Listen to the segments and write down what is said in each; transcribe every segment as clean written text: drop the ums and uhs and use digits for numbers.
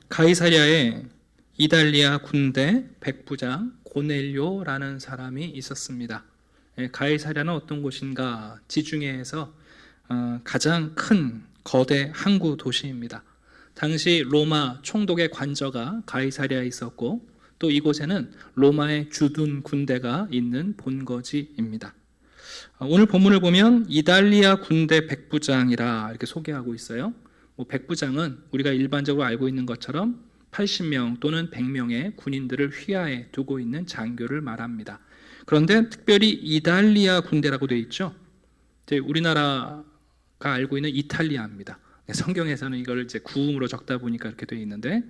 가이사랴에 이달리아 군대 백부장 고넬료라는 사람이 있었습니다. 가이사랴는 어떤 곳인가? 지중해에서 가장 큰 거대 항구 도시입니다. 당시 로마 총독의 관저가 가이사랴에 있었고 또 이곳에는 로마의 주둔 군대가 있는 본거지입니다. 오늘 본문을 보면 이달리아 군대 백부장이라 이렇게 소개하고 있어요. 백부장은 우리가 일반적으로 알고 있는 것처럼 80명 또는 100명의 군인들을 휘하에 두고 있는 장교를 말합니다. 그런데 특별히 이달리아 군대라고 되어 있죠. 우리나라가 알고 있는 이탈리아입니다. 성경에서는 이걸 이제 구음으로 적다 보니까 이렇게 되어 있는데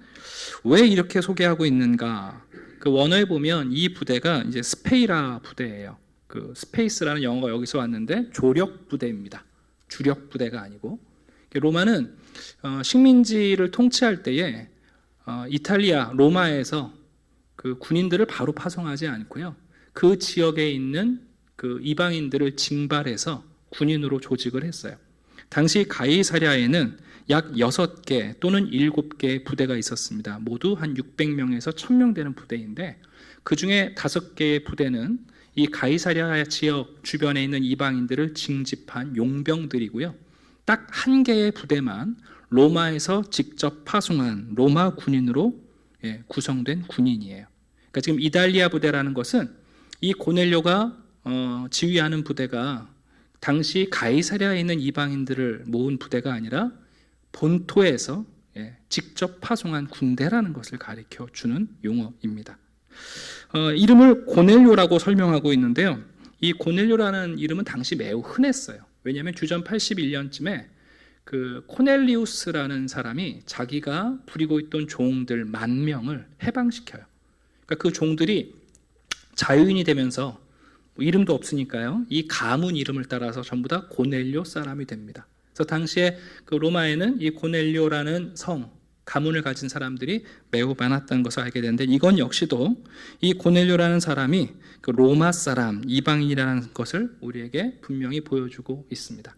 왜 이렇게 소개하고 있는가? 그 원어에 보면 이 부대가 이제 스페이라 부대예요. 그 스페이스라는 영어가 여기서 왔는데 조력 부대입니다. 주력 부대가 아니고 로마는 식민지를 통치할 때에 이탈리아 로마에서 그 군인들을 바로 파송하지 않고요. 그 지역에 있는 그 이방인들을 징발해서 군인으로 조직을 했어요. 당시 가이사랴에는 약 6개 또는 7개의 부대가 있었습니다. 모두 한 600명에서 1000명 되는 부대인데 그 중에 5개의 부대는 이 가이사랴 지역 주변에 있는 이방인들을 징집한 용병들이고요. 딱 1개의 부대만 로마에서 직접 파송한 로마 군인으로 구성된 군인이에요. 그러니까 지금 이달리아 부대라는 것은 이 고넬료가 지휘하는 부대가 당시 가이사랴에 있는 이방인들을 모은 부대가 아니라 본토에서 직접 파송한 군대라는 것을 가리켜 주는 용어입니다. 이름을 고넬료라고 설명하고 있는데요. 이 고넬료라는 이름은 당시 매우 흔했어요. 왜냐하면 주전 81년쯤에 그 코넬리우스라는 사람이 자기가 부리고 있던 종들 10,000명을 해방시켜요. 그러니까 그 종들이 자유인이 되면서 이름도 없으니까요. 이 가문 이름을 따라서 전부 다 고넬료 사람이 됩니다. 그래서 당시에 그 로마에는 이 고넬료라는 성, 가문을 가진 사람들이 매우 많았다는 것을 알게 되는데 이건 역시도 이 고넬료라는 사람이 그 로마 사람, 이방인이라는 것을 우리에게 분명히 보여주고 있습니다.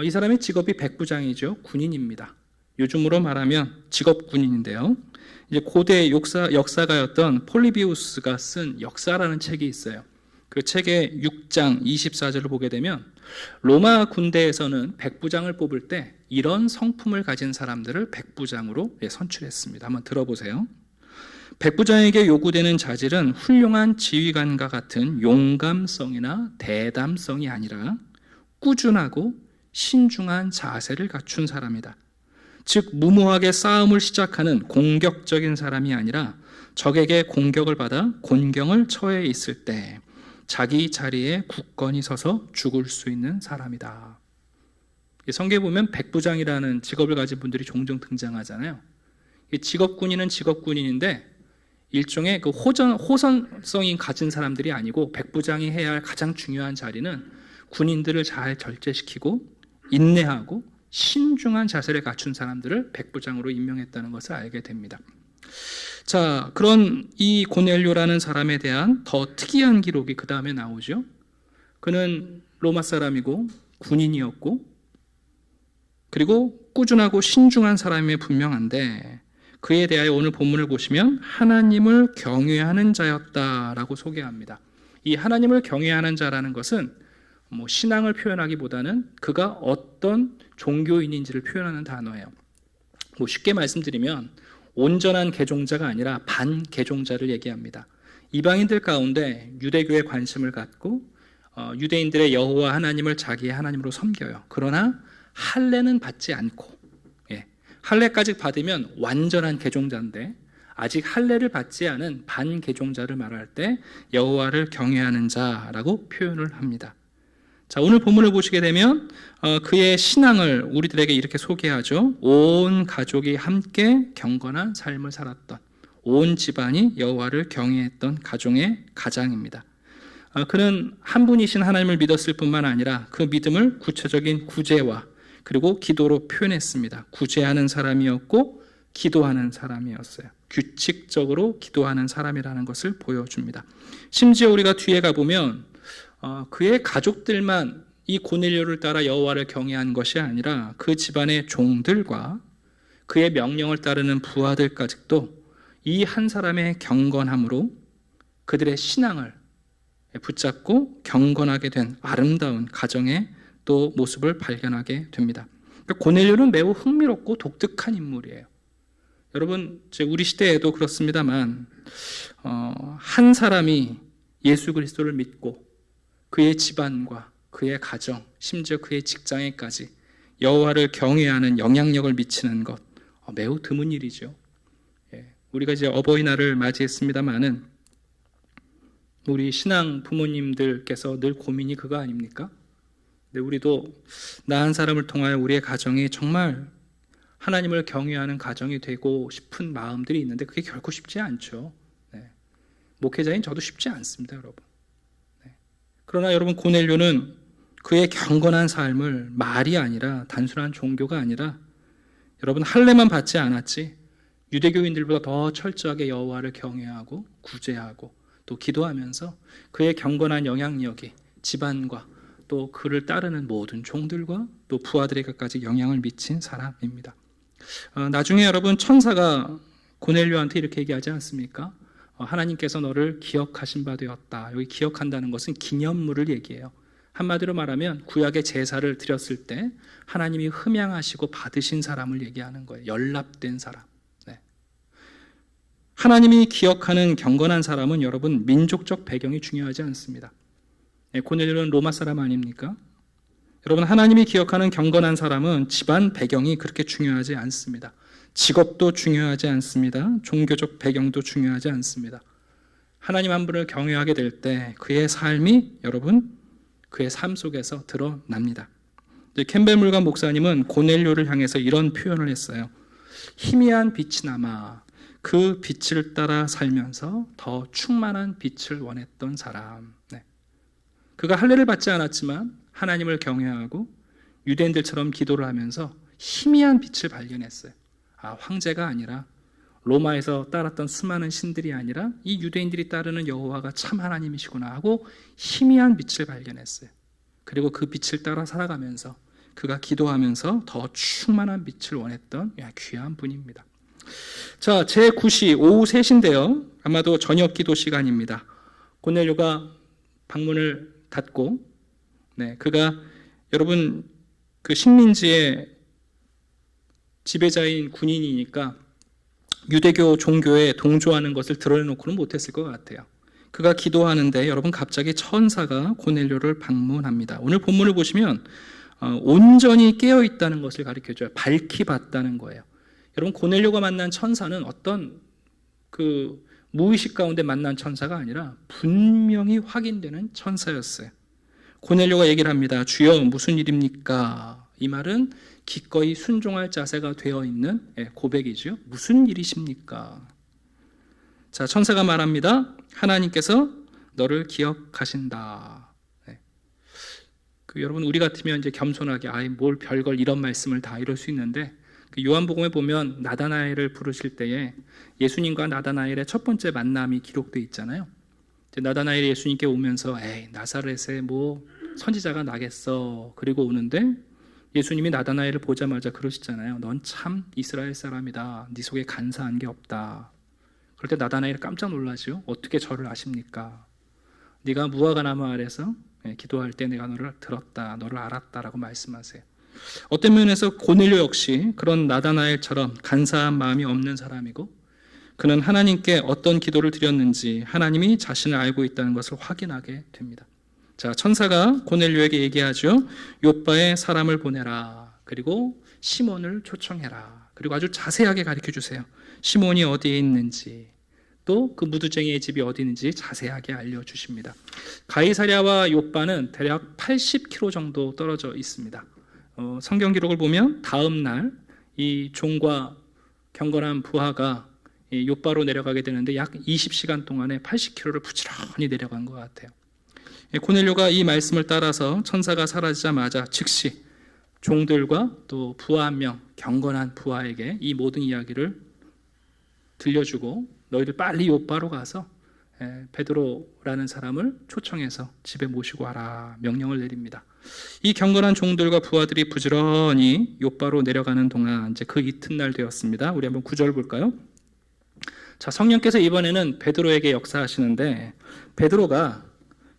이 사람의 직업이 백부장이죠. 군인입니다. 요즘으로 말하면 직업 군인인데요. 이제 고대 역사가였던 폴리비우스가 쓴 역사라는 책이 있어요. 그 책의 6장 24절을 보게 되면 로마 군대에서는 백부장을 뽑을 때 이런 성품을 가진 사람들을 백부장으로 선출했습니다. 한번 들어보세요. 백부장에게 요구되는 자질은 훌륭한 지휘관과 같은 용감성이나 대담성이 아니라 꾸준하고 신중한 자세를 갖춘 사람이다. 즉 무모하게 싸움을 시작하는 공격적인 사람이 아니라 적에게 공격을 받아 곤경을 처해 있을 때 자기 자리에 굳건히 서서 죽을 수 있는 사람이다. 성경에 보면 백부장이라는 직업을 가진 분들이 종종 등장하잖아요. 직업군인은 직업군인인데 일종의 그 호선성이 가진 사람들이 아니고 백부장이 해야 할 가장 중요한 자리는 군인들을 잘 절제시키고 인내하고 신중한 자세를 갖춘 사람들을 백부장으로 임명했다는 것을 알게 됩니다. 자, 그런 이 고넬료라는 사람에 대한 더 특이한 기록이 그 다음에 나오죠. 그는 로마 사람이고 군인이었고 그리고 꾸준하고 신중한 사람이 분명한데 그에 대하여 오늘 본문을 보시면 하나님을 경외하는 자였다라고 소개합니다. 이 하나님을 경외하는 자라는 것은 신앙을 표현하기보다는 그가 어떤 종교인인지를 표현하는 단어예요. 쉽게 말씀드리면 온전한 개종자가 아니라 반개종자를 얘기합니다. 이방인들 가운데 유대교에 관심을 갖고 유대인들의 여호와 하나님을 자기의 하나님으로 섬겨요. 그러나 할례는 받지 않고 할례까지 받으면 완전한 개종자인데 아직 할례를 받지 않은 반개종자를 말할 때 여호와를 경외하는 자라고 표현을 합니다. 자, 오늘 본문을 보시게 되면 그의 신앙을 우리들에게 이렇게 소개하죠. 온 가족이 함께 경건한 삶을 살았던 온 집안이 여호와를 경외했던 가정의 가장입니다. 그는 한 분이신 하나님을 믿었을 뿐만 아니라 그 믿음을 구체적인 구제와 그리고 기도로 표현했습니다. 구제하는 사람이었고 기도하는 사람이었어요. 규칙적으로 기도하는 사람이라는 것을 보여줍니다. 심지어 우리가 뒤에 가보면 그의 가족들만 이 고넬료를 따라 여호와를 경외한 것이 아니라 그 집안의 종들과 그의 명령을 따르는 부하들까지도 이 한 사람의 경건함으로 그들의 신앙을 붙잡고 경건하게 된 아름다운 가정의 또 모습을 발견하게 됩니다. 그러니까 고넬료는 매우 흥미롭고 독특한 인물이에요. 여러분, 우리 시대에도 그렇습니다만 한 사람이 예수 그리스도를 믿고 그의 집안과 그의 가정, 심지어 그의 직장에까지 여호와를 경외하는 영향력을 미치는 것 매우 드문 일이죠. 우리가 이제 어버이날을 맞이했습니다마는 우리 신앙 부모님들께서 늘 고민이 그거 아닙니까? 근데 우리도 나 한 사람을 통하여 우리의 가정이 정말 하나님을 경외하는 가정이 되고 싶은 마음들이 있는데 그게 결코 쉽지 않죠. 목회자인 저도 쉽지 않습니다, 여러분. 그러나 여러분, 고넬료는 그의 경건한 삶을 말이 아니라 단순한 종교가 아니라 여러분 할례만 받지 않았지 유대교인들보다 더 철저하게 여호와를 경외하고 구제하고 또 기도하면서 그의 경건한 영향력이 집안과 또 그를 따르는 모든 종들과 또 부하들에게까지 영향을 미친 사람입니다. 나중에 여러분 천사가 고넬료한테 이렇게 얘기하지 않습니까? 하나님께서 너를 기억하신 바 되었다. 여기 기억한다는 것은 기념물을 얘기해요. 한마디로 말하면 구약의 제사를 드렸을 때 하나님이 흠양하시고 받으신 사람을 얘기하는 거예요. 연락된 사람. 하나님이 기억하는 경건한 사람은 여러분 민족적 배경이 중요하지 않습니다. 고넬료는 로마 사람 아닙니까? 여러분, 하나님이 기억하는 경건한 사람은 집안 배경이 그렇게 중요하지 않습니다. 직업도 중요하지 않습니다. 종교적 배경도 중요하지 않습니다. 하나님 한 분을 경외하게 될 때 그의 삶이 여러분 그의 삶 속에서 드러납니다. 캠벨 물간 목사님은 고넬료를 향해서 이런 표현을 했어요. 희미한 빛이 남아 그 빛을 따라 살면서 더 충만한 빛을 원했던 사람. 그가 할례를 받지 않았지만 하나님을 경외하고 유대인들처럼 기도를 하면서 희미한 빛을 발견했어요. 황제가 아니라 로마에서 따랐던 수많은 신들이 아니라 이 유대인들이 따르는 여호와가 참 하나님이시구나 하고 희미한 빛을 발견했어요. 그리고 그 빛을 따라 살아가면서 그가 기도하면서 더 충만한 빛을 원했던 귀한 분입니다. 자, 제9시 오후 3시인데요. 아마도 저녁 기도 시간입니다. 고넬료가 방문을 닫고 그가 여러분 그 식민지의 지배자인 군인이니까 유대교 종교에 동조하는 것을 드러내놓고는 못했을 것 같아요. 그가 기도하는데 여러분 갑자기 천사가 고넬료를 방문합니다. 오늘 본문을 보시면 온전히 깨어있다는 것을 가르쳐줘요. 밝히 봤다는 거예요. 여러분, 고넬료가 만난 천사는 어떤 그 무의식 가운데 만난 천사가 아니라 분명히 확인되는 천사였어요. 고넬료가 얘기를 합니다. 주여, 무슨 일입니까? 이 말은 기꺼이 순종할 자세가 되어 있는 고백이죠. 무슨 일이십니까? 자, 천사가 말합니다. 하나님께서 너를 기억하신다. 여러분, 우리 같으면 이제 겸손하게 뭘 별걸 이런 말씀을 다 이럴 수 있는데 요한복음에 보면 나다나엘을 부르실 때에 예수님과 나다나엘의 첫 번째 만남이 기록되어 있잖아요. 나다나엘이 예수님께 오면서 나사렛에 뭐 선지자가 나겠어. 그리고 오는데 예수님이 나다나엘을 보자마자 그러시잖아요. 넌 참 이스라엘 사람이다. 네 속에 간사한 게 없다. 그럴 때 나다나엘이 깜짝 놀라죠. 어떻게 저를 아십니까? 네가 무화과나무 아래서 기도할 때 내가 너를 들었다. 너를 알았다라고 말씀하세요. 어떤 면에서 고넬료 역시 그런 나다나엘처럼 간사한 마음이 없는 사람이고 그는 하나님께 어떤 기도를 드렸는지 하나님이 자신을 알고 있다는 것을 확인하게 됩니다. 자, 천사가 고넬료에게 얘기하죠. 욥바에 사람을 보내라. 그리고 시몬을 초청해라. 그리고 아주 자세하게 가르쳐 주세요. 시몬이 어디에 있는지 또 그 무두쟁이의 집이 어디 있는지 자세하게 알려주십니다. 가이사랴와 욥바는 대략 80km 정도 떨어져 있습니다. 성경 기록을 보면 다음 날 이 종과 경건한 부하가 욥바로 내려가게 되는데 약 20시간 동안에 80km를 부지런히 내려간 것 같아요. 고넬료가 이 말씀을 따라서 천사가 사라지자마자 즉시 종들과 또 부하 한 명, 경건한 부하에게 이 모든 이야기를 들려주고 너희들 빨리 욥바로 가서 베드로라는 사람을 초청해서 집에 모시고 와라 명령을 내립니다. 이 경건한 종들과 부하들이 부지런히 요바로 내려가는 동안 이제 그 이튿날 되었습니다. 우리 한번 9절 볼까요? 자, 성령께서 이번에는 베드로에게 역사하시는데 베드로가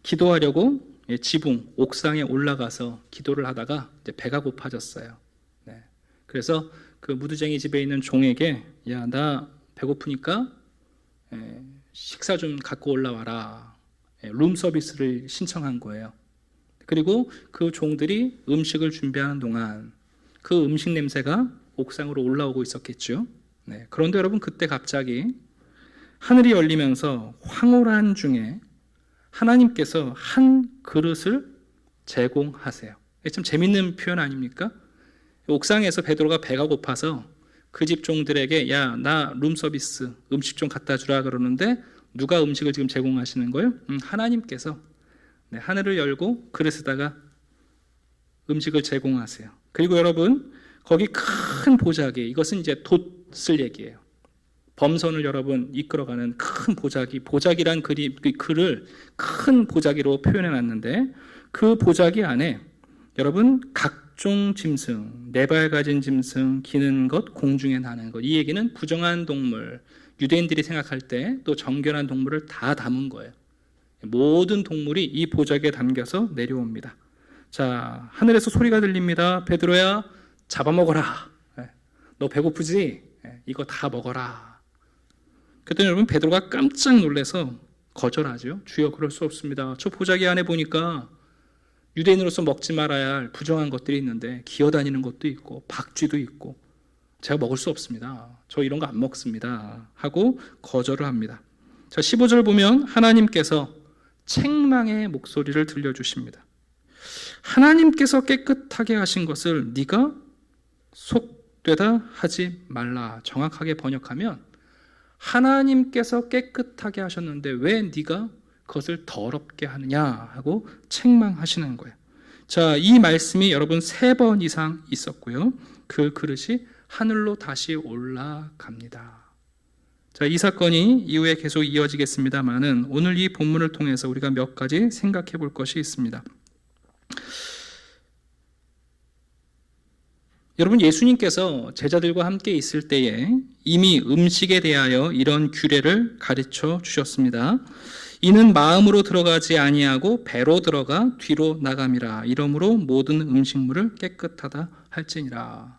기도하려고 지붕 옥상에 올라가서 기도를 하다가 이제 배가 고파졌어요. 그래서 그 무두쟁이 집에 있는 종에게 야, 나 배고프니까 식사 좀 갖고 올라와라. 룸 서비스를 신청한 거예요. 그리고 그 종들이 음식을 준비하는 동안 그 음식 냄새가 옥상으로 올라오고 있었겠죠. 그런데 여러분, 그때 갑자기 하늘이 열리면서 황홀한 중에 하나님께서 한 그릇을 제공하세요. 참 재밌는 표현 아닙니까? 옥상에서 베드로가 배가 고파서 그 집 종들에게 야, 나 룸서비스 음식 좀 갖다 주라 그러는데 누가 음식을 지금 제공하시는 거예요? 하나님께서 하늘을 열고 그릇에다가 음식을 제공하세요. 그리고 여러분, 거기 큰 보자기, 이것은 이제 돛을 얘기해요. 범선을 여러분 이끌어가는 큰 보자기란 글을 큰 보자기로 표현해 놨는데 그 보자기 안에 여러분 각종 짐승, 네 발 가진 짐승, 기는 것, 공중에 나는 것, 이 얘기는 부정한 동물, 유대인들이 생각할 때 또 정결한 동물을 다 담은 거예요. 모든 동물이 이 보자기에 담겨서 내려옵니다. 자, 하늘에서 소리가 들립니다. 베드로야, 잡아먹어라. 너 배고프지? 이거 다 먹어라. 그랬더니 여러분, 베드로가 깜짝 놀라서 거절하죠. 주여, 그럴 수 없습니다. 저 보자기 안에 보니까 유대인으로서 먹지 말아야 할 부정한 것들이 있는데 기어다니는 것도 있고 박쥐도 있고 제가 먹을 수 없습니다. 저 이런 거 안 먹습니다. 하고 거절을 합니다. 자, 15절 보면 하나님께서 책망의 목소리를 들려주십니다. 하나님께서 깨끗하게 하신 것을 네가 속되다 하지 말라. 정확하게 번역하면 하나님께서 깨끗하게 하셨는데 왜 네가 그것을 더럽게 하느냐 하고 책망하시는 거예요. 자, 이 말씀이 여러분 3번 이상 있었고요. 그 그릇이 하늘로 다시 올라갑니다. 자, 이 사건이 이후에 계속 이어지겠습니다만은 오늘 이 본문을 통해서 우리가 몇 가지 생각해 볼 것이 있습니다. 여러분, 예수님께서 제자들과 함께 있을 때에 이미 음식에 대하여 이런 규례를 가르쳐 주셨습니다. 이는 마음으로 들어가지 아니하고 배로 들어가 뒤로 나감이라. 이러므로 모든 음식물을 깨끗하다 할지니라.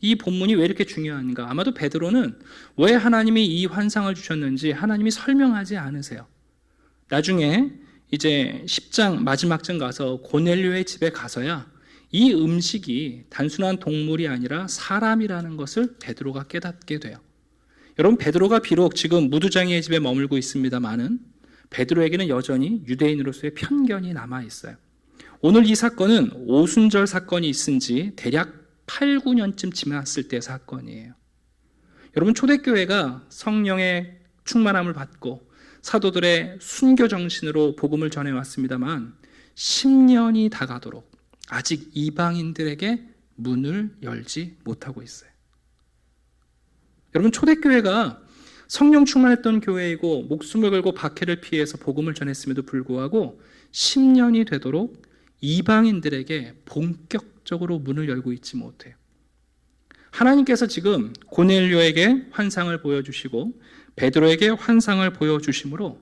이 본문이 왜 이렇게 중요한가? 아마도 베드로는 왜 하나님이 이 환상을 주셨는지 하나님이 설명하지 않으세요. 나중에 이제 10장 마지막 장 가서 고넬료의 집에 가서야 이 음식이 단순한 동물이 아니라 사람이라는 것을 베드로가 깨닫게 돼요. 여러분, 베드로가 비록 지금 무두장이의 집에 머물고 있습니다만은 베드로에게는 여전히 유대인으로서의 편견이 남아 있어요. 오늘 이 사건은 오순절 사건이 있은 지 대략 8, 9년쯤 지났을 때 사건이에요. 여러분, 초대교회가 성령의 충만함을 받고 사도들의 순교 정신으로 복음을 전해왔습니다만 10년이 다가도록 아직 이방인들에게 문을 열지 못하고 있어요. 여러분, 초대교회가 성령 충만했던 교회이고 목숨을 걸고 박해를 피해서 복음을 전했음에도 불구하고 10년이 되도록 이방인들에게 본격적으로 문을 열고 있지 못해요. 하나님께서 지금 고넬료에게 환상을 보여주시고 베드로에게 환상을 보여주심으로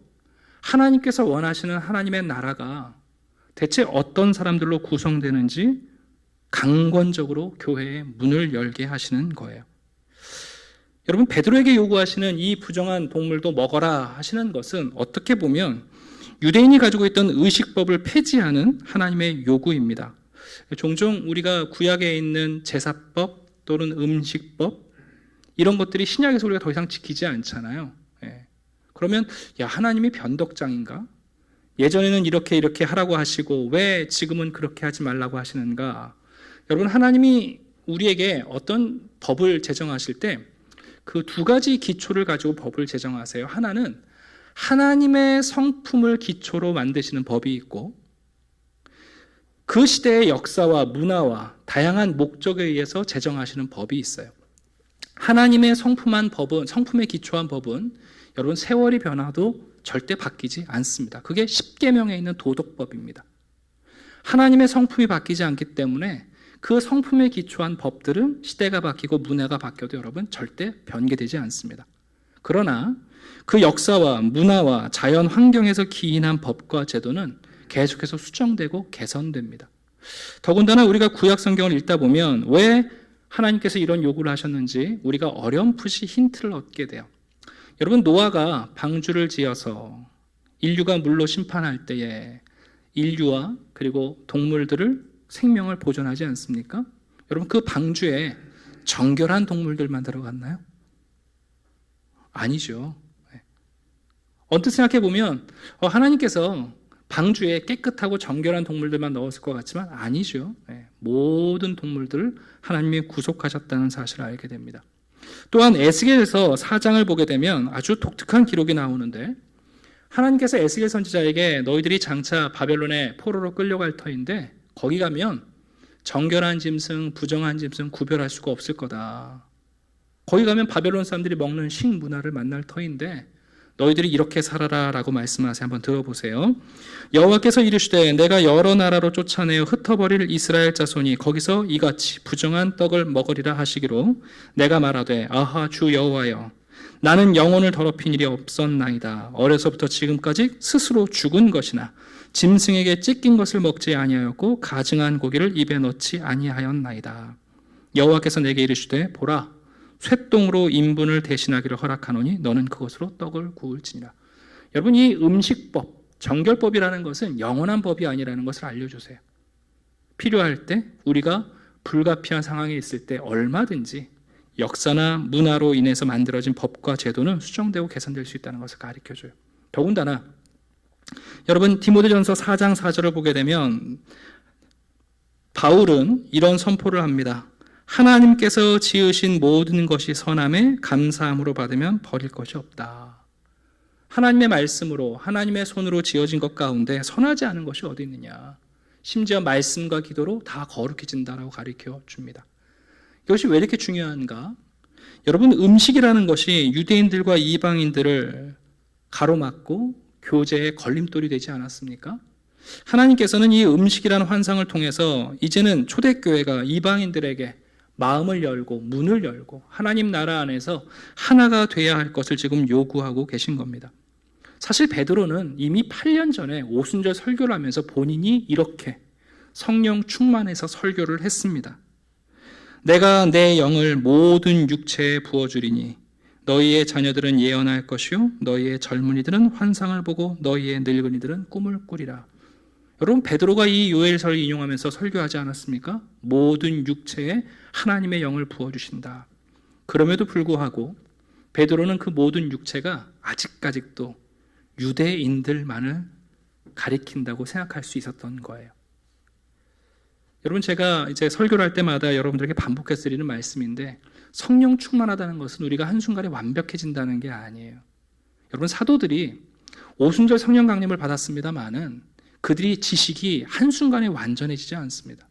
하나님께서 원하시는 하나님의 나라가 대체 어떤 사람들로 구성되는지 강권적으로 교회의 문을 열게 하시는 거예요. 여러분, 베드로에게 요구하시는 이 부정한 동물도 먹어라 하시는 것은 어떻게 보면 유대인이 가지고 있던 의식법을 폐지하는 하나님의 요구입니다. 종종 우리가 구약에 있는 제사법 또는 음식법 이런 것들이 신약에서 우리가 더 이상 지키지 않잖아요. 그러면 야, 하나님이 변덕장인가? 예전에는 이렇게 하라고 하시고 왜 지금은 그렇게 하지 말라고 하시는가? 여러분, 하나님이 우리에게 어떤 법을 제정하실 때 그 2가지 기초를 가지고 법을 제정하세요. 하나는 하나님의 성품을 기초로 만드시는 법이 있고 그 시대의 역사와 문화와 다양한 목적에 의해서 제정하시는 법이 있어요. 하나님의 성품에 기초한 법은 여러분 세월이 변화도 절대 바뀌지 않습니다. 그게 십계명에 있는 도덕법입니다. 하나님의 성품이 바뀌지 않기 때문에 그 성품에 기초한 법들은 시대가 바뀌고 문화가 바뀌어도 여러분 절대 변개되지 않습니다. 그러나 그 역사와 문화와 자연 환경에서 기인한 법과 제도는 계속해서 수정되고 개선됩니다. 더군다나 우리가 구약 성경을 읽다 보면 왜 하나님께서 이런 요구를 하셨는지 우리가 어렴풋이 힌트를 얻게 돼요. 여러분, 노아가 방주를 지어서 인류가 물로 심판할 때에 인류와 그리고 동물들을 생명을 보존하지 않습니까? 여러분, 그 방주에 정결한 동물들만 들어갔나요? 아니죠. 언뜻 생각해 보면 하나님께서 방주에 깨끗하고 정결한 동물들만 넣었을 것 같지만 아니죠. 모든 동물들을 하나님이 구속하셨다는 사실을 알게 됩니다. 또한 에스겔서 4장을 보게 되면 아주 독특한 기록이 나오는데, 하나님께서 에스겔 선지자에게 너희들이 장차 바벨론의 포로로 끌려갈 터인데 거기 가면 정결한 짐승, 부정한 짐승 구별할 수가 없을 거다. 거기 가면 바벨론 사람들이 먹는 식문화를 만날 터인데 너희들이 이렇게 살아라 라고 말씀하세요. 한번 들어보세요. 여호와께서 이르시되 내가 여러 나라로 쫓아내어 흩어버릴 이스라엘 자손이 거기서 이같이 부정한 떡을 먹으리라 하시기로 내가 말하되 아하 주 여호와여 나는 영혼을 더럽힌 일이 없었나이다. 어려서부터 지금까지 스스로 죽은 것이나 짐승에게 찢긴 것을 먹지 아니하였고 가증한 고기를 입에 넣지 아니하였나이다. 여호와께서 내게 이르시되 보라 쇠똥으로 인분을 대신하기를 허락하노니 너는 그것으로 떡을 구울지니라. 여러분, 이 음식법, 정결법이라는 것은 영원한 법이 아니라는 것을 알려주세요. 필요할 때 우리가 불가피한 상황에 있을 때 얼마든지 역사나 문화로 인해서 만들어진 법과 제도는 수정되고 개선될 수 있다는 것을 가르쳐줘요. 더군다나 여러분, 디모데전서 4장 4절을 보게 되면 바울은 이런 선포를 합니다. 하나님께서 지으신 모든 것이 선함에 감사함으로 받으면 버릴 것이 없다. 하나님의 말씀으로 하나님의 손으로 지어진 것 가운데 선하지 않은 것이 어디 있느냐. 심지어 말씀과 기도로 다 거룩해진다라고 가르쳐 줍니다. 이것이 왜 이렇게 중요한가? 여러분, 음식이라는 것이 유대인들과 이방인들을 가로막고 교제의 걸림돌이 되지 않았습니까? 하나님께서는 이 음식이라는 환상을 통해서 이제는 초대교회가 이방인들에게 마음을 열고 문을 열고 하나님 나라 안에서 하나가 돼야 할 것을 지금 요구하고 계신 겁니다. 사실 베드로는 이미 8년 전에 오순절 설교를 하면서 본인이 이렇게 성령 충만해서 설교를 했습니다. 내가 내 영을 모든 육체에 부어주리니 너희의 자녀들은 예언할 것이요 너희의 젊은이들은 환상을 보고 너희의 늙은이들은 꿈을 꾸리라. 여러분, 베드로가 이 요엘서를 인용하면서 설교하지 않았습니까? 모든 육체에 하나님의 영을 부어주신다. 그럼에도 불구하고 베드로는 그 모든 육체가 아직도 유대인들만을 가리킨다고 생각할 수 있었던 거예요. 여러분, 제가 이제 설교를 할 때마다 여러분들에게 반복해서 드리는 말씀인데, 성령 충만하다는 것은 우리가 한순간에 완벽해진다는 게 아니에요. 여러분, 사도들이 오순절 성령 강림을 받았습니다마는 그들이 지식이 한순간에 완전해지지 않습니다.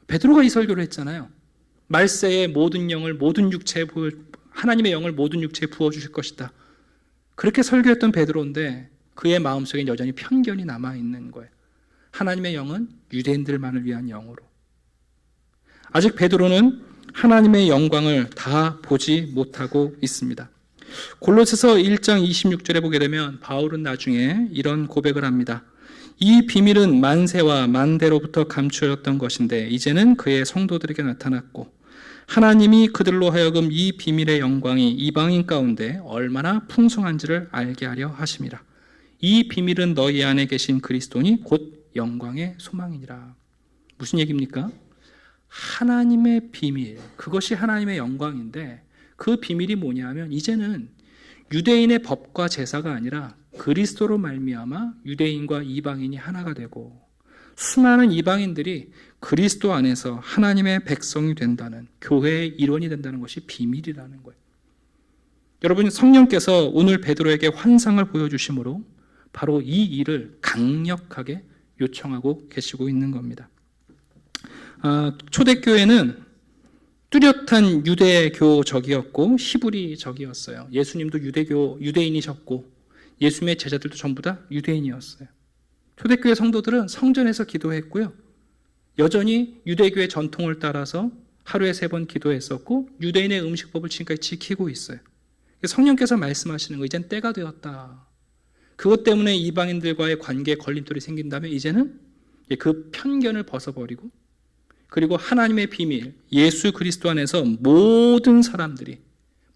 베드로가 이 설교를 했잖아요. 말세에 모든 영을 모든 육체에 하나님의 영을 모든 육체에 부어주실 것이다. 그렇게 설교했던 베드로인데 그의 마음속에 여전히 편견이 남아있는 거예요. 하나님의 영은 유대인들만을 위한 영으로. 아직 베드로는 하나님의 영광을 다 보지 못하고 있습니다. 골로새서 1장 26절에 보게 되면 바울은 나중에 이런 고백을 합니다. 이 비밀은 만세와 만대로부터 감추어졌던 것인데 이제는 그의 성도들에게 나타났고 하나님이 그들로 하여금 이 비밀의 영광이 이방인 가운데 얼마나 풍성한지를 알게 하려 하심이라. 이 비밀은 너희 안에 계신 그리스도니 곧 영광의 소망이니라. 무슨 얘기입니까? 하나님의 비밀, 그것이 하나님의 영광인데 그 비밀이 뭐냐면 이제는 유대인의 법과 제사가 아니라 그리스도로 말미암아 유대인과 이방인이 하나가 되고 수많은 이방인들이 그리스도 안에서 하나님의 백성이 된다는, 교회의 일원이 된다는 것이 비밀이라는 거예요. 여러분, 성령께서 오늘 베드로에게 환상을 보여주심으로 바로 이 일을 강력하게 요청하고 계시고 있는 겁니다. 초대교회는 뚜렷한 유대교적이었고 히브리적이었어요. 예수님도 유대인이셨고 예수님의 제자들도 전부 다 유대인이었어요. 초대교회 성도들은 성전에서 기도했고요. 여전히 유대교의 전통을 따라서 하루에 3번 기도했었고 유대인의 음식법을 지금까지 지키고 있어요. 성령께서 말씀하시는 거, 이젠 때가 되었다. 그것 때문에 이방인들과의 관계에 걸림돌이 생긴다면 이제는 그 편견을 벗어버리고, 그리고 하나님의 비밀, 예수 그리스도 안에서 모든 사람들이,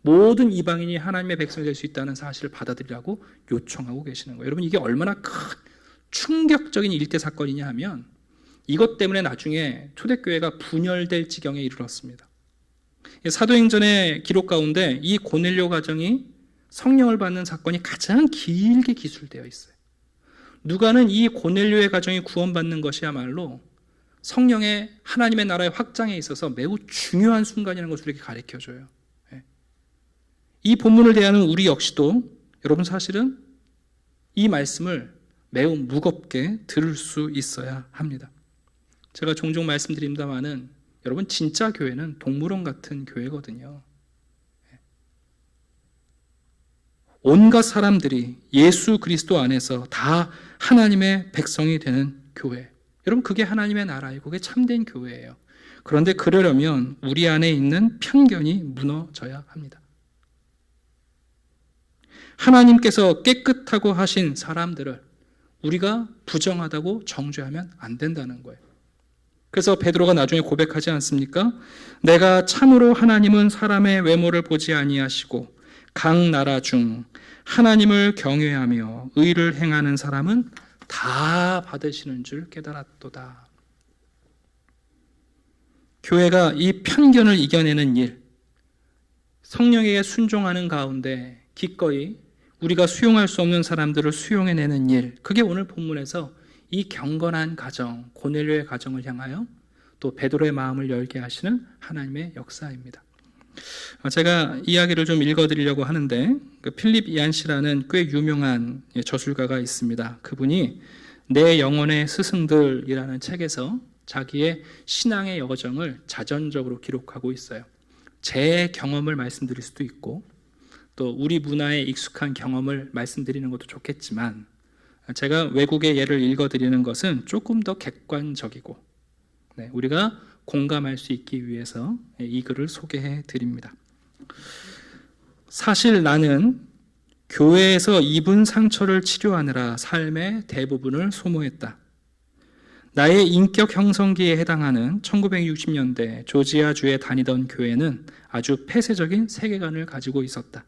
모든 이방인이 하나님의 백성이 될 수 있다는 사실을 받아들이라고 요청하고 계시는 거예요. 여러분, 이게 얼마나 큰 충격적인 일대 사건이냐 하면 이것 때문에 나중에 초대교회가 분열될 지경에 이르렀습니다. 사도행전의 기록 가운데 이 고넬료 가정이 성령을 받는 사건이 가장 길게 기술되어 있어요. 누가는 이 고넬료의 가정이 구원받는 것이야말로 성령의 하나님의 나라의 확장에 있어서 매우 중요한 순간이라는 것을 이렇게 가르쳐줘요. 이 본문을 대하는 우리 역시도 여러분 사실은 이 말씀을 매우 무겁게 들을 수 있어야 합니다. 제가 종종 말씀드립니다마는 여러분, 진짜 교회는 동물원 같은 교회거든요. 온갖 사람들이 예수 그리스도 안에서 다 하나님의 백성이 되는 교회. 여러분, 그게 하나님의 나라예요. 그게 참된 교회예요. 그런데 그러려면 우리 안에 있는 편견이 무너져야 합니다. 하나님께서 깨끗하고 하신 사람들을 우리가 부정하다고 정죄하면 안 된다는 거예요. 그래서 베드로가 나중에 고백하지 않습니까? 내가 참으로 하나님은 사람의 외모를 보지 아니하시고 각 나라 중 하나님을 경외하며 의를 행하는 사람은 다 받으시는 줄 깨달았도다. 교회가 이 편견을 이겨내는 일, 성령에게 순종하는 가운데 기꺼이 우리가 수용할 수 없는 사람들을 수용해내는 일, 그게 오늘 본문에서 이 경건한 가정, 고넬료의 가정을 향하여 또 베드로의 마음을 열게 하시는 하나님의 역사입니다. 제가 이야기를 좀 읽어드리려고 하는데, 필립 이안시라는 꽤 유명한 저술가가 있습니다. 그분이 내 영혼의 스승들이라는 책에서 자기의 신앙의 여정을 자전적으로 기록하고 있어요. 제 경험을 말씀드릴 수도 있고 또 우리 문화에 익숙한 경험을 말씀드리는 것도 좋겠지만, 제가 외국의 예를 읽어드리는 것은 조금 더 객관적이고 우리가 공감할 수 있기 위해서 이 글을 소개해 드립니다. 사실 나는 교회에서 입은 상처를 치료하느라 삶의 대부분을 소모했다. 나의 인격 형성기에 해당하는 1960년대 조지아주에 다니던 교회는 아주 폐쇄적인 세계관을 가지고 있었다.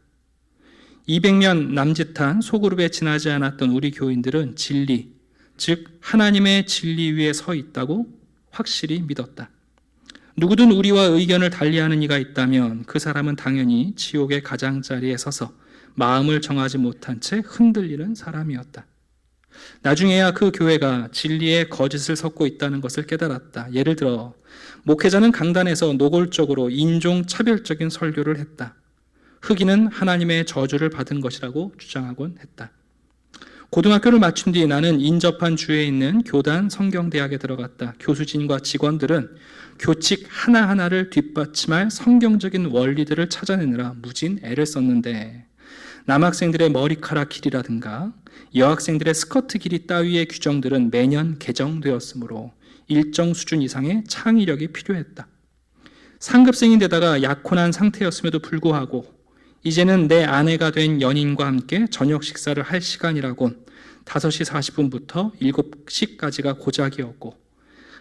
200년 남짓한 소그룹에 지나지 않았던 우리 교인들은 진리, 즉 하나님의 진리 위에 서 있다고 확실히 믿었다. 누구든 우리와 의견을 달리하는 이가 있다면 그 사람은 당연히 지옥의 가장자리에 서서 마음을 정하지 못한 채 흔들리는 사람이었다. 나중에야 그 교회가 진리에 거짓을 섞고 있다는 것을 깨달았다. 예를 들어 목회자는 강단에서 노골적으로 인종차별적인 설교를 했다. 흑인은 하나님의 저주를 받은 것이라고 주장하곤 했다. 고등학교를 마친 뒤 나는 인접한 주에 있는 교단 성경대학에 들어갔다. 교수진과 직원들은 교칙 하나하나를 뒷받침할 성경적인 원리들을 찾아내느라 무진 애를 썼는데, 남학생들의 머리카락 길이라든가 여학생들의 스커트 길이 따위의 규정들은 매년 개정되었으므로 일정 수준 이상의 창의력이 필요했다. 상급생인데다가 약혼한 상태였음에도 불구하고 이제는 내 아내가 된 연인과 함께 저녁 식사를 할 시간이라곤 5시 40분부터 7시까지가 고작이었고,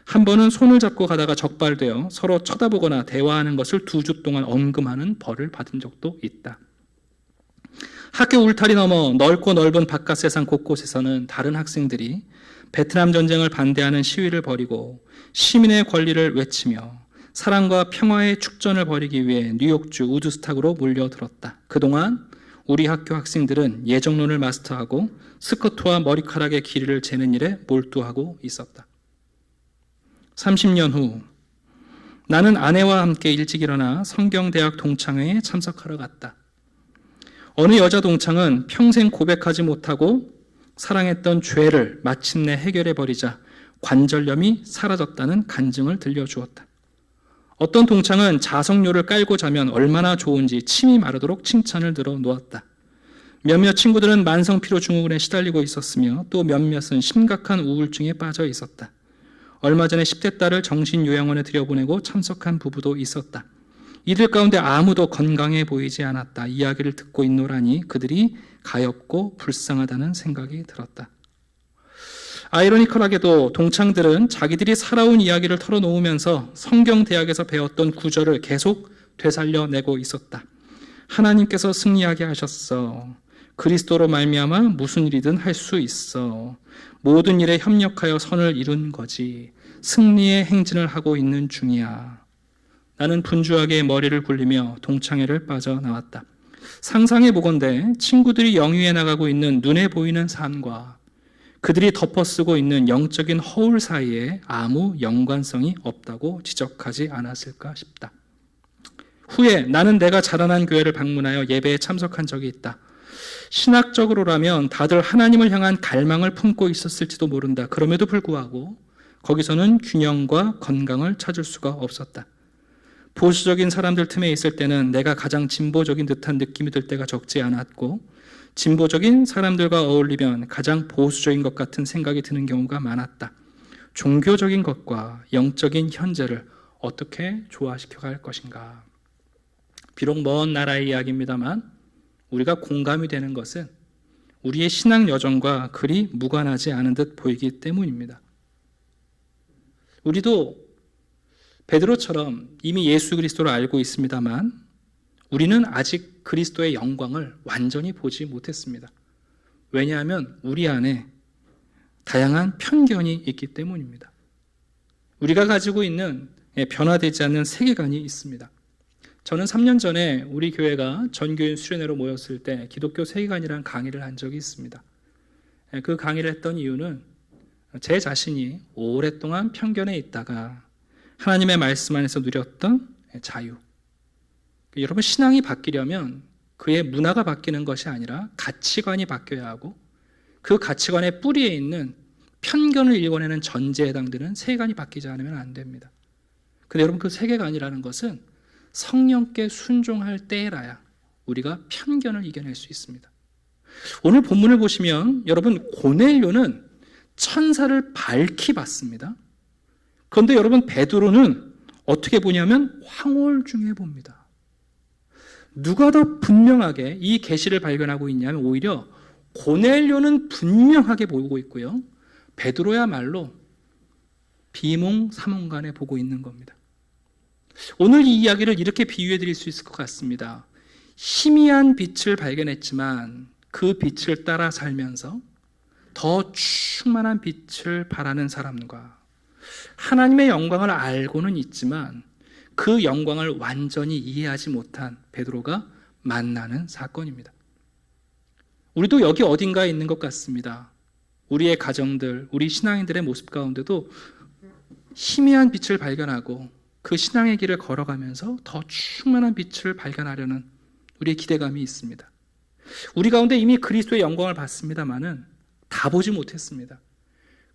한 번은 손을 잡고 가다가 적발되어 서로 쳐다보거나 대화하는 것을 2주 동안 엄금하는 벌을 받은 적도 있다. 학교 울타리 넘어 넓고 넓은 바깥 세상 곳곳에서는 다른 학생들이 베트남 전쟁을 반대하는 시위를 벌이고 시민의 권리를 외치며 사랑과 평화의 축전을 벌이기 위해 뉴욕주 우드스탁으로 몰려들었다. 그동안 우리 학교 학생들은 예정론을 마스터하고 스커트와 머리카락의 길이를 재는 일에 몰두하고 있었다. 30년 후 나는 아내와 함께 일찍 일어나 성경대학 동창회에 참석하러 갔다. 어느 여자 동창은 평생 고백하지 못하고 사랑했던 죄를 마침내 해결해버리자 관절염이 사라졌다는 간증을 들려주었다. 어떤 동창은 자석료를 깔고 자면 얼마나 좋은지 침이 마르도록 칭찬을 들어 놓았다. 몇몇 친구들은 만성 피로 증후군에 시달리고 있었으며 또 몇몇은 심각한 우울증에 빠져 있었다. 얼마 전에 10대 딸을 정신요양원에 들여보내고 참석한 부부도 있었다. 이들 가운데 아무도 건강해 보이지 않았다. 이야기를 듣고 있노라니 그들이 가엾고 불쌍하다는 생각이 들었다. 아이러니컬하게도 동창들은 자기들이 살아온 이야기를 털어놓으면서 성경대학에서 배웠던 구절을 계속 되살려내고 있었다. 하나님께서 승리하게 하셨어. 그리스도로 말미암아 무슨 일이든 할 수 있어. 모든 일에 협력하여 선을 이룬 거지. 승리의 행진을 하고 있는 중이야. 나는 분주하게 머리를 굴리며 동창회를 빠져나왔다. 상상해 보건대 친구들이 영위해 나가고 있는 눈에 보이는 삶과 그들이 덮어쓰고 있는 영적인 허울 사이에 아무 연관성이 없다고 지적하지 않았을까 싶다. 후에 나는 내가 자라난 교회를 방문하여 예배에 참석한 적이 있다. 신학적으로라면 다들 하나님을 향한 갈망을 품고 있었을지도 모른다. 그럼에도 불구하고 거기서는 균형과 건강을 찾을 수가 없었다. 보수적인 사람들 틈에 있을 때는 내가 가장 진보적인 듯한 느낌이 들 때가 적지 않았고, 진보적인 사람들과 어울리면 가장 보수적인 것 같은 생각이 드는 경우가 많았다. 종교적인 것과 영적인 현재를 어떻게 조화시켜 갈 것인가. 비록 먼 나라의 이야기입니다만 우리가 공감이 되는 것은 우리의 신앙 여정과 그리 무관하지 않은 듯 보이기 때문입니다. 우리도 베드로처럼 이미 예수 그리스도를 알고 있습니다만 우리는 아직 그리스도의 영광을 완전히 보지 못했습니다. 왜냐하면 우리 안에 다양한 편견이 있기 때문입니다. 우리가 가지고 있는 변화되지 않는 세계관이 있습니다. 저는 3년 전에 우리 교회가 전교인 수련회로 모였을 때 기독교 세계관이라는 강의를 한 적이 있습니다. 그 강의를 했던 이유는 제 자신이 오랫동안 편견에 있다가 하나님의 말씀 안에서 누렸던 자유. 여러분, 신앙이 바뀌려면 그의 문화가 바뀌는 것이 아니라 가치관이 바뀌어야 하고 그 가치관의 뿌리에 있는 편견을 읽어내는 전제에 해당되는 세계관이 바뀌지 않으면 안 됩니다. 근데 여러분, 그 세계관이라는 것은 성령께 순종할 때라야 우리가 편견을 이겨낼 수 있습니다. 오늘 본문을 보시면 여러분, 고넬료는 천사를 밝히 봤습니다. 그런데 여러분, 베드로는 어떻게 보냐면 황홀 중에 봅니다. 누가 더 분명하게 이 계시를 발견하고 있냐면 오히려 고넬료는 분명하게 보고 있고요, 베드로야말로 비몽사몽간에 보고 있는 겁니다. 오늘 이 이야기를 이렇게 비유해 드릴 수 있을 것 같습니다. 희미한 빛을 발견했지만 그 빛을 따라 살면서 더 충만한 빛을 바라는 사람과 하나님의 영광을 알고는 있지만 그 영광을 완전히 이해하지 못한 베드로가 만나는 사건입니다. 우리도 여기 어딘가에 있는 것 같습니다. 우리의 가정들, 우리 신앙인들의 모습 가운데도 희미한 빛을 발견하고 그 신앙의 길을 걸어가면서 더 충만한 빛을 발견하려는 우리의 기대감이 있습니다. 우리 가운데 이미 그리스도의 영광을 봤습니다마는 다 보지 못했습니다.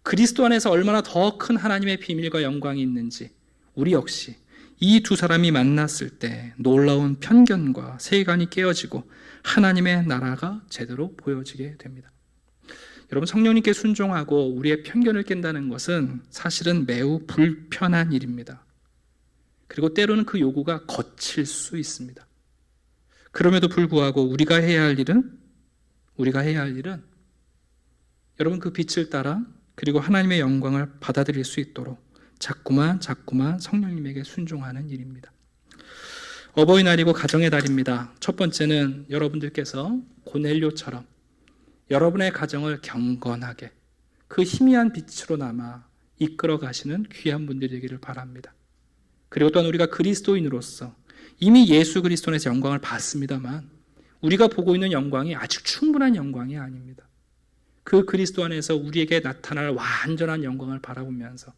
그리스도 안에서 얼마나 더 큰 하나님의 비밀과 영광이 있는지 우리 역시 이 두 사람이 만났을 때 놀라운 편견과 세계관이 깨어지고 하나님의 나라가 제대로 보여지게 됩니다. 여러분, 성령님께 순종하고 우리의 편견을 깬다는 것은 사실은 매우 불편한 일입니다. 그리고 때로는 그 요구가 거칠 수 있습니다. 그럼에도 불구하고 우리가 해야 할 일은 여러분, 그 빛을 따라 그리고 하나님의 영광을 받아들일 수 있도록 자꾸만 성령님에게 순종하는 일입니다. 어버이날이고 가정의 달입니다. 첫 번째는 여러분들께서 고넬료처럼 여러분의 가정을 경건하게 그 희미한 빛으로 남아 이끌어 가시는 귀한 분들이 되기를 바랍니다. 그리고 또한 우리가 그리스도인으로서 이미 예수 그리스도 안에서 영광을 봤습니다만 우리가 보고 있는 영광이 아직 충분한 영광이 아닙니다. 그 그리스도 안에서 우리에게 나타날 완전한 영광을 바라보면서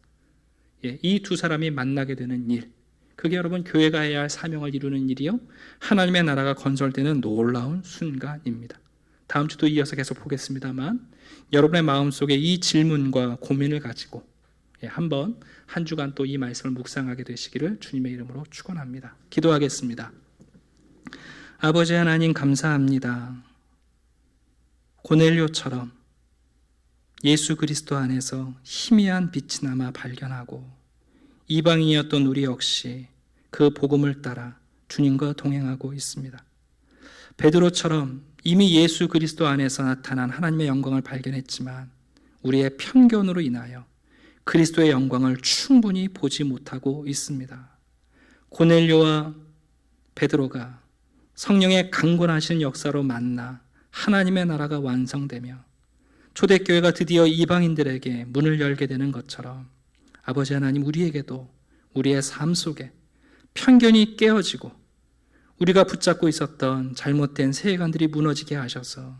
이 두 사람이 만나게 되는 일, 그게 여러분 교회가 해야 할 사명을 이루는 일이요, 하나님의 나라가 건설되는 놀라운 순간입니다. 다음 주도 이어서 계속 보겠습니다만 여러분의 마음속에 이 질문과 고민을 가지고 한번 한 주간 또 이 말씀을 묵상하게 되시기를 주님의 이름으로 축원합니다. 기도하겠습니다. 아버지 하나님, 감사합니다. 고넬료처럼 예수 그리스도 안에서 희미한 빛이나마 발견하고 이방인이었던 우리 역시 그 복음을 따라 주님과 동행하고 있습니다. 베드로처럼 이미 예수 그리스도 안에서 나타난 하나님의 영광을 발견했지만 우리의 편견으로 인하여 그리스도의 영광을 충분히 보지 못하고 있습니다. 고넬료와 베드로가 성령의 강권하신 역사로 만나 하나님의 나라가 완성되며 초대교회가 드디어 이방인들에게 문을 열게 되는 것처럼 아버지 하나님, 우리에게도 우리의 삶 속에 편견이 깨어지고 우리가 붙잡고 있었던 잘못된 세계관들이 무너지게 하셔서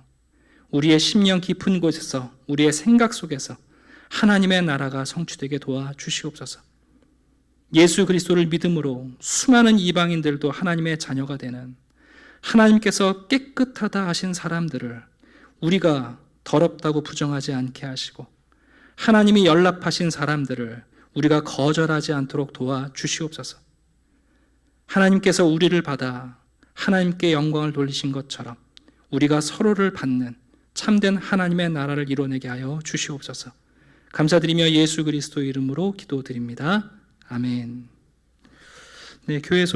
우리의 심령 깊은 곳에서, 우리의 생각 속에서 하나님의 나라가 성취되게 도와주시옵소서. 예수 그리스도를 믿음으로 수많은 이방인들도 하나님의 자녀가 되는, 하나님께서 깨끗하다 하신 사람들을 우리가 더럽다고 부정하지 않게 하시고, 하나님이 연락하신 사람들을 우리가 거절하지 않도록 도와주시옵소서. 하나님께서 우리를 받아 하나님께 영광을 돌리신 것처럼 우리가 서로를 받는 참된 하나님의 나라를 이뤄내게 하여 주시옵소서. 감사드리며 예수 그리스도 이름으로 기도드립니다. 아멘. 네, 교회 소식